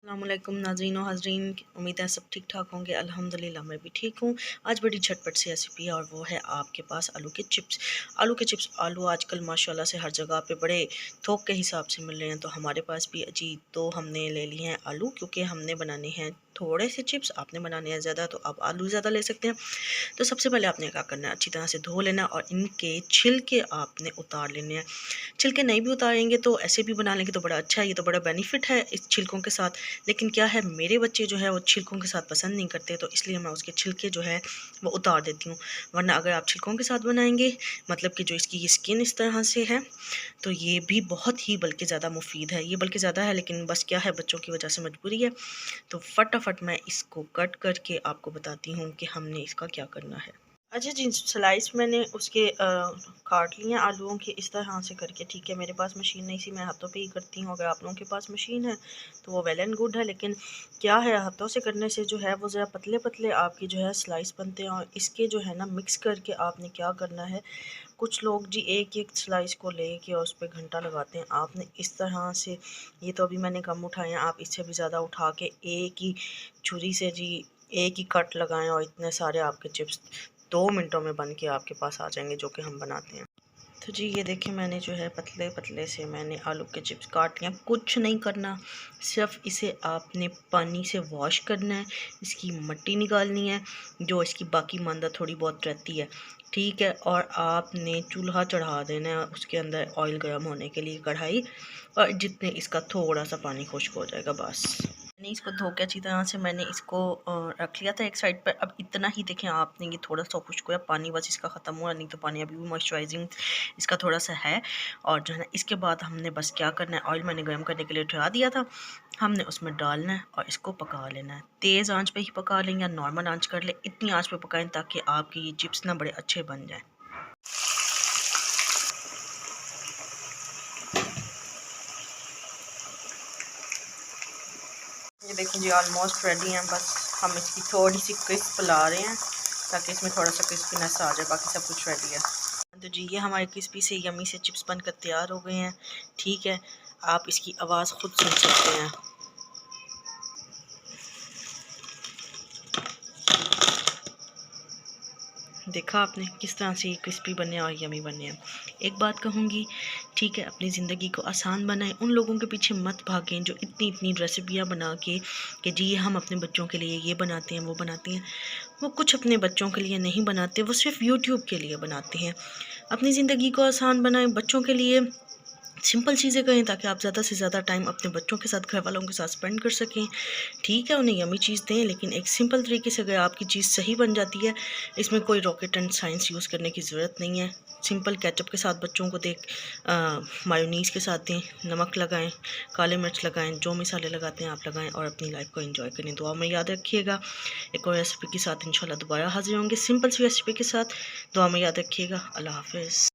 अस्सलाम वालेकुम नाज़रीन और हाज़रीन, उम्मीद है सब ठीक ठाक होंगे। अल्हम्दुलिल्लाह मैं भी ठीक हूँ। आज बड़ी झटपट सी रेसिपी है और वो है आपके पास आलू के चिप्स। आलू आजकल माशाल्लाह से हर जगह पे बड़े थोक के हिसाब से मिल रहे हैं, तो हमारे पास भी तो हमने ले लिए हैं आलू, क्योंकि हमने बनाने हैं थोड़े से चिप्स, आपने बनाने हैं ज़्यादा तो आप आलू ज़्यादा ले सकते हैं। तो सबसे पहले आपने क्या करना है, अच्छी तरह से धो लेना और इनके छिलके आपने उतार लेने हैं। छिलके नहीं भी उतारेंगे तो ऐसे भी बना लेंगे तो बड़ा अच्छा है, ये तो बड़ा बेनिफिट है इस छिलकों के साथ। लेकिन क्या है, मेरे बच्चे जो है वो छिलकों के साथ पसंद नहीं करते, तो इसलिए मैं उसके छिलके जो है वो उतार देती हूँ। वरना अगर आप छिलकों के साथ बनाएंगे, मतलब कि जो इसकी ये स्किन इस तरह से है, तो ये भी बहुत ही बल्कि ज़्यादा मुफीद है। ये बल्कि ज़्यादा है, लेकिन बस क्या है, बच्चों की वजह से मजबूरी है। तो फटाफट मैं इसको कट करके आपको बताती हूँ कि हमने इसका क्या करना है। अच्छा जी, स्लाइस मैंने उसके काट लिए आलूओं के इस तरह से करके, ठीक है। मेरे पास मशीन नहीं थी, मैं हाथों पे ही करती हूँ। अगर आप लोगों के पास मशीन है तो वो वेल एंड गुड है, लेकिन क्या है, हाथों से करने से जो है वो ज़रा पतले पतले आपकी जो है स्लाइस बनते हैं। और इसके जो है ना, मिक्स करके आपने क्या करना है, कुछ लोग जी एक एक स्लाइस को लेके और उस पर घंटा लगाते हैं। आपने इस तरह से, ये तो अभी मैंने कम उठाए हैं, आप इससे भी ज़्यादा उठा के एक ही छुरी से जी एक ही कट लगाएं और इतने सारे आपके चिप्स 2 मिनटों में बन के आपके पास आ जाएंगे, जो कि हम बनाते हैं। तो जी ये देखिए, मैंने जो है पतले पतले से मैंने आलू के चिप्स काट लिया। कुछ नहीं करना, सिर्फ इसे आपने पानी से वॉश करना है, इसकी मिट्टी निकालनी है जो इसकी बाकी मांदा थोड़ी बहुत रहती है, ठीक है। और आपने चूल्हा चढ़ा देना है, उसके अंदर ऑयल गर्म होने के लिए कढ़ाई, और जितने इसका थोड़ा सा पानी खुश्क हो जाएगा बस। मैंने इसको धो के अच्छी तरह से मैंने इसको रख लिया था एक साइड पर। अब इतना ही देखें आपने, ये थोड़ा सा खुश्क हुआ, पानी बस इसका ख़त्म हुआ, नहीं तो पानी अभी भी मॉइस्चराइजिंग इसका थोड़ा सा है। और जो है ना, इसके बाद हमने बस क्या करना है, ऑयल मैंने गर्म करने के लिए उठा दिया था, हमने उसमें डालना है और इसको पका लेना है। तेज़ आंच पे ही पका लें या नॉर्मल आंच कर ले, इतनी आंच पे पकाएं ताकि आपके ये चिप्स ना बड़े अच्छे बन जाएँ। ये देखिए जी, ऑलमोस्ट रेडी हैं। बस हम इसकी थोड़ी सी क्रिस्प ला रहे हैं ताकि इसमें थोड़ा सा क्रिस्पीनेस आ जाए, बाकी सब कुछ रेडी है। तो जी ये हमारे क्रिस्पी से यमी से चिप्स बनकर तैयार हो गए हैं, ठीक है। आप इसकी आवाज़ खुद सुन सकते हैं। देखा आपने किस तरह से ये क्रिस्पी बने और यमी बने हैं। एक बात कहूँगी, ठीक है, अपनी ज़िंदगी को आसान बनाएं। उन लोगों के पीछे मत भागें जो इतनी इतनी रेसिपियाँ बना के कि जी हम अपने बच्चों के लिए ये बनाते हैं, वो बनाते हैं। वो कुछ अपने बच्चों के लिए नहीं बनाते, वो सिर्फ यूट्यूब के लिए बनाते हैं। अपनी ज़िंदगी को आसान बनाएं, बच्चों के लिए सिंपल चीज़ें करें ताकि आप ज़्यादा से ज़्यादा टाइम अपने बच्चों के साथ, घर वालों के साथ स्पेंड कर सकें, ठीक है। उन्हें यमी चीज़ दें, लेकिन एक सिंपल तरीके से अगर आपकी चीज़ सही बन जाती है, इसमें कोई रॉकेट एंड साइंस यूज़ करने की ज़रूरत नहीं है। सिंपल केचप के साथ बच्चों को दें, मायोनीज़ के साथ दें, नमक लगाएं, काले मिर्च लगाएं, जो मसाले लगाते हैं आप लगाएं और अपनी लाइफ को एंजॉय करें। दुआ में याद रखिएगा। एक और रेसिपी के साथ इंशाल्लाह दोबारा हाजिर होंगे, सिंपल सी रेसिपी के साथ। दुआ में याद रखिएगा। अल्लाह हाफ़िज़।